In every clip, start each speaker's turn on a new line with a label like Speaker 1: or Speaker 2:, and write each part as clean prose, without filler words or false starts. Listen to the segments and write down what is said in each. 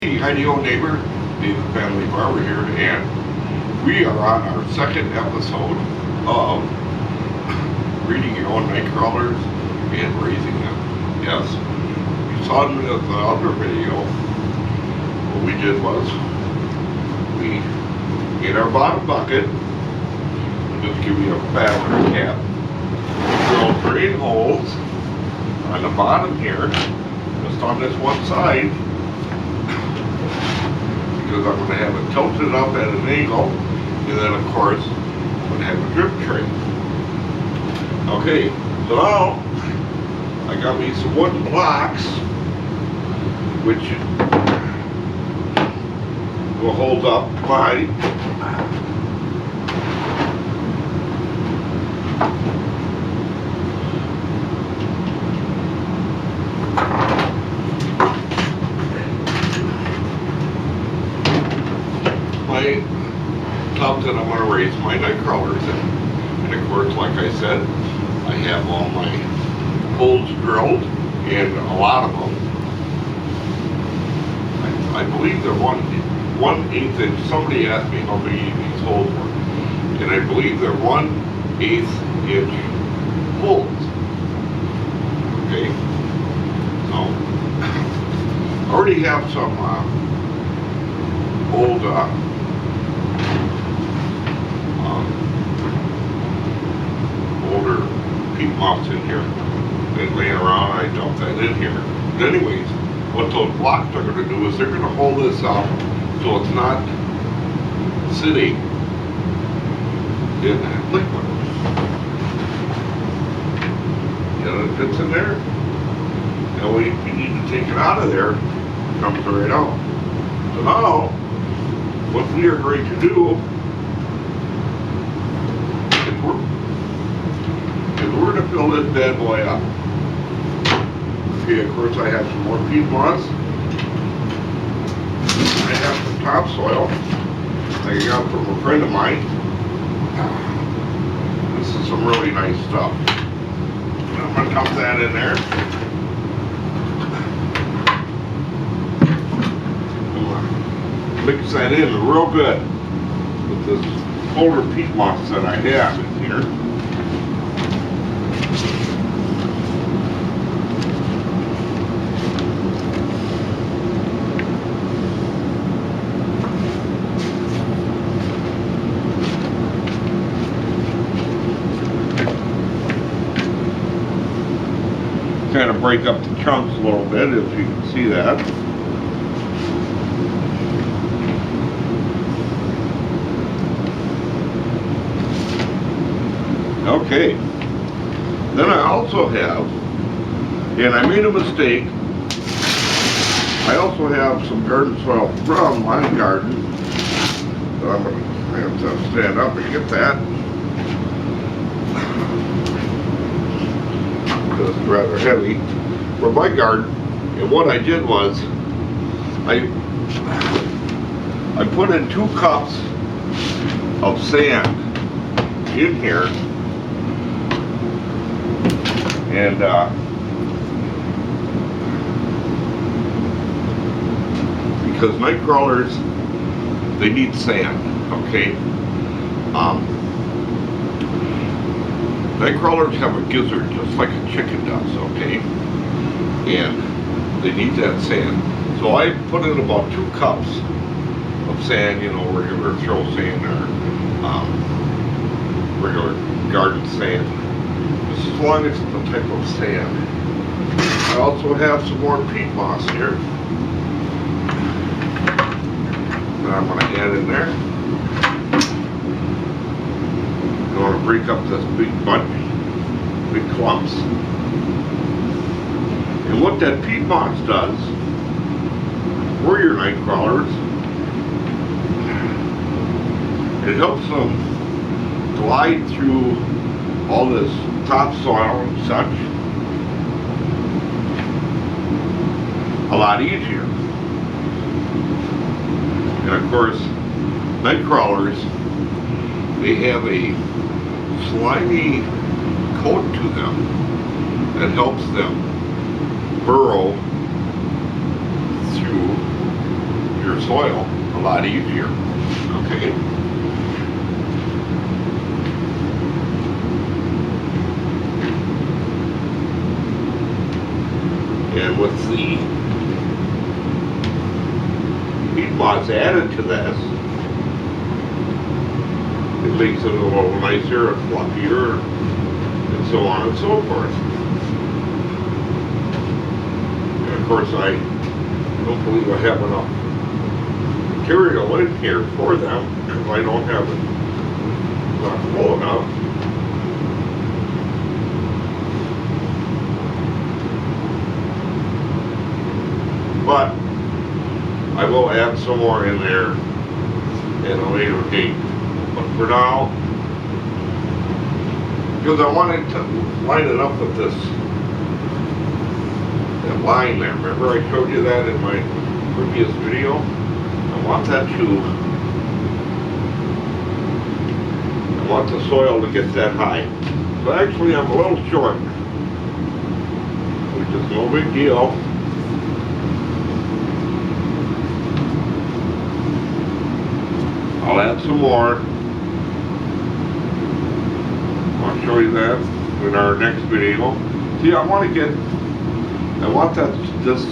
Speaker 1: Hey, hi, old neighbor, David Family Barber here, and we are on our second episode of reading your own Nightcrawlers and raising them. Yes, you saw in the other video, what we did was, we in our bottom bucket, just give you a fast recap, we drilled 3 holes on the bottom here, just on this one side, because I'm going to have it tilted up at an angle, and then of course I'm going to have a drip tray. Okay, so now I got me some wooden blocks which will hold up my tub that I'm going to raise my Nightcrawlers in. And of course, like I said, I have all my holes drilled, and a lot of them, I believe they're 1/8 inch. Somebody asked me how big these holes were, and I believe they're 1/8 inch holes. Okay, so I already have some old older peat moss in here and laying around. I dumped that in here. But anyways, what those blocks are going to do is they're going to hold this up so it's not sitting in liquid. And it fits in there. And we need to take it out of there. It comes right out. So now, what we are going to do we're going to fill this bad boy up. Okay, of course I have some more peat moss. I have some topsoil that I got from a friend of mine. This is some really nice stuff. And I'm going to dump that in there. Mix that in real good with this older peat moss that I have in here. Kind of break up the chunks a little bit, if you can see that. Okay, then I also have, and I made a mistake, I also have some garden soil from my garden that I'm going to have to stand up and get that. It's rather heavy for my garden. And what I did was I put in 2 cups of sand in here, and because Nightcrawlers, they need sand. Okay, Nightcrawlers have a gizzard just like a chicken does, okay? And they need that sand. So I put in about 2 cups of sand, you know, regular throw sand or regular garden sand. Just as long as it's the type of sand. I also have some more peat moss here that I'm going to add in there. I want to break up this big bunch, big clumps. And what that peat moss does for your Nightcrawlers, it helps them glide through all this topsoil and such a lot easier. And of course, Nightcrawlers, they have a slimy coat to them that helps them burrow through your soil a lot easier. Okay. And with the peat moss added to this, it makes it a little nicer and fluffier and so on and so forth. And of course I don't believe I have enough material in here for them because I don't have it not full enough. But I will add some more in there at a later date. But for now, because I wanted to line it up with this that line there. Remember I showed you that in my previous video? I want the soil to get that high. So actually I'm a little short, which is no big deal. I'll add some more. I'll show you that in our next video. See, I want this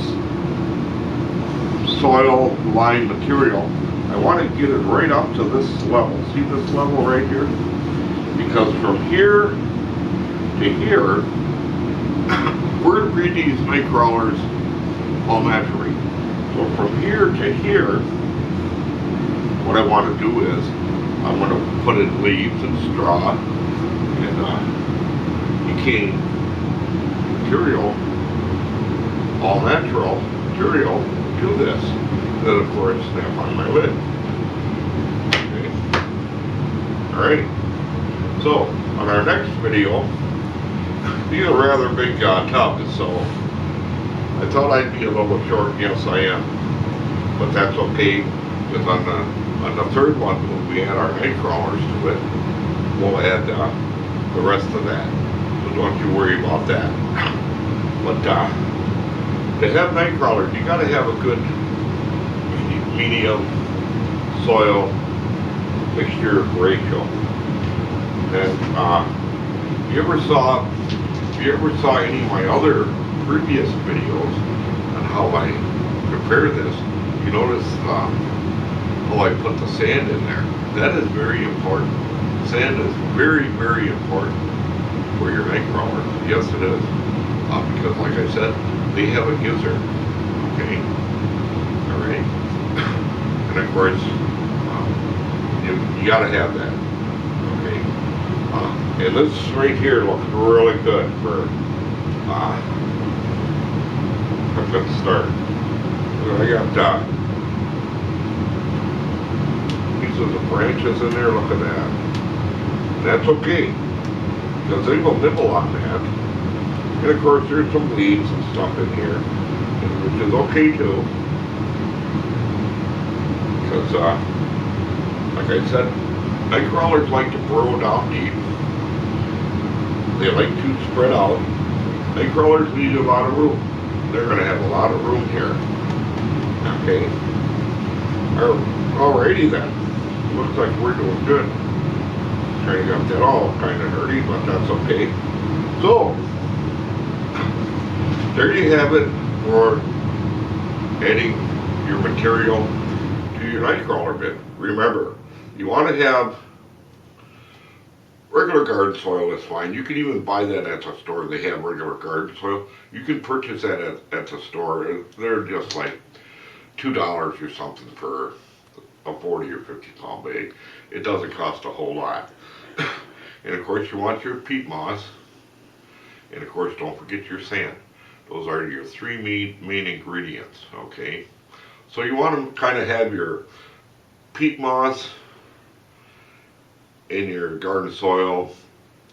Speaker 1: soil line material, I want to get it right up to this level. See this level right here? Because from here to here, we're going to breed these Nightcrawlers all naturally. So from here to here, what I want to do is, I'm going to put in leaves and straw and decaying material, all natural material to this. Then of course snap on my lid. Okay. Alright. So on our next video, these are rather big tubs, so I thought I'd be a little short. Yes, I am, but that's okay, because on the third one, when we add our Nightcrawlers to it, we'll add the rest of that. So don't you worry about that. But to have Nightcrawlers, you got to have a good medium soil mixture ratio. And if you ever saw any of my other previous videos on how I prepare this, you notice how I put the sand in there. That is very important. Sand is very, very important for your Nightcrawlers. Yes, it is. Because like I said, they have a gizzard. Okay? Alright? And of course, you gotta have that. Okay? And this right here looks really good for a good start. So I got pieces of branches in there, look at that. And that's okay, because they will nibble on that. And of course there's some leaves and stuff in here, which is okay too. Because, like I said, Nightcrawlers like to burrow down deep. They like to spread out. Nightcrawlers need a lot of room. They're going to have a lot of room here. Okay. Alrighty then. Looks like we're doing good. Trying to get that all kind of dirty, but that's okay. So, there you have it for adding your material to your Nightcrawler bed. Remember, you want to have regular garden soil is fine. You can even buy that at the store. They have regular garden soil. You can purchase that at the store. They're just like $2 or something for a 40 or 50 pound bag. It doesn't cost a whole lot. And of course you want your peat moss. And of course don't forget your sand. Those are your three main ingredients, okay? So you want to kind of have your peat moss in your garden soil,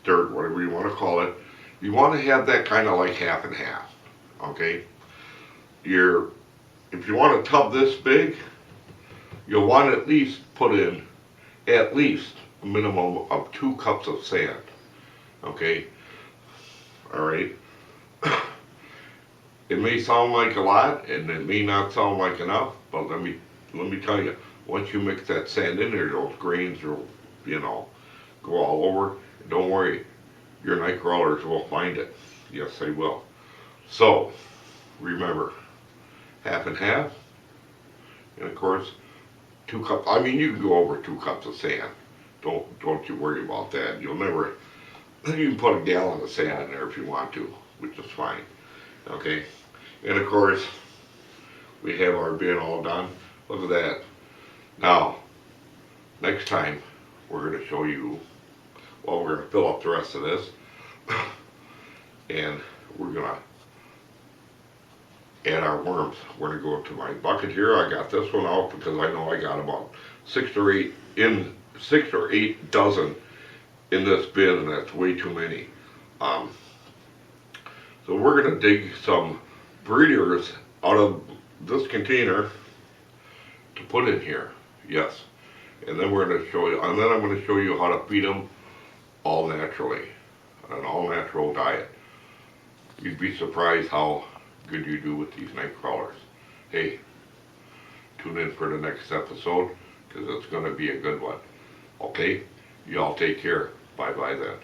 Speaker 1: dirt, whatever you want to call it. You want to have that kind of like half and half, okay? If you want a tub this big, you'll want to at least put in at least a minimum of 2 cups of sand, okay? Alright? It may sound like a lot and it may not sound like enough, but let me let me tell you, once you mix that sand in there, those grains will, go all over. Don't worry, your night crawlers will find it. Yes, they will. So, remember, half and half, and of course, 2 cups. I mean, you can go over 2 cups of sand. Don't you worry about that. You'll never. You can put a gallon of sand in there if you want to, which is fine. Okay, and of course, we have our bin all done. Look at that. Now, next time, we're going to show you. Well, we're going to fill up the rest of this, and we're going to add our worms. We're going to go to my bucket here. I got this one out because I know I got about 6 or 8 dozen in this bin, and that's way too many. So we're going to dig some breeders out of this container to put in here. Yes. And then we're going to show you, and then I'm going to show you how to feed them all naturally, an all natural diet. You'd be surprised how good you do with these night crawlers. Hey, tune in for the next episode because it's going to be a good one. Okay, y'all take care. Bye bye then.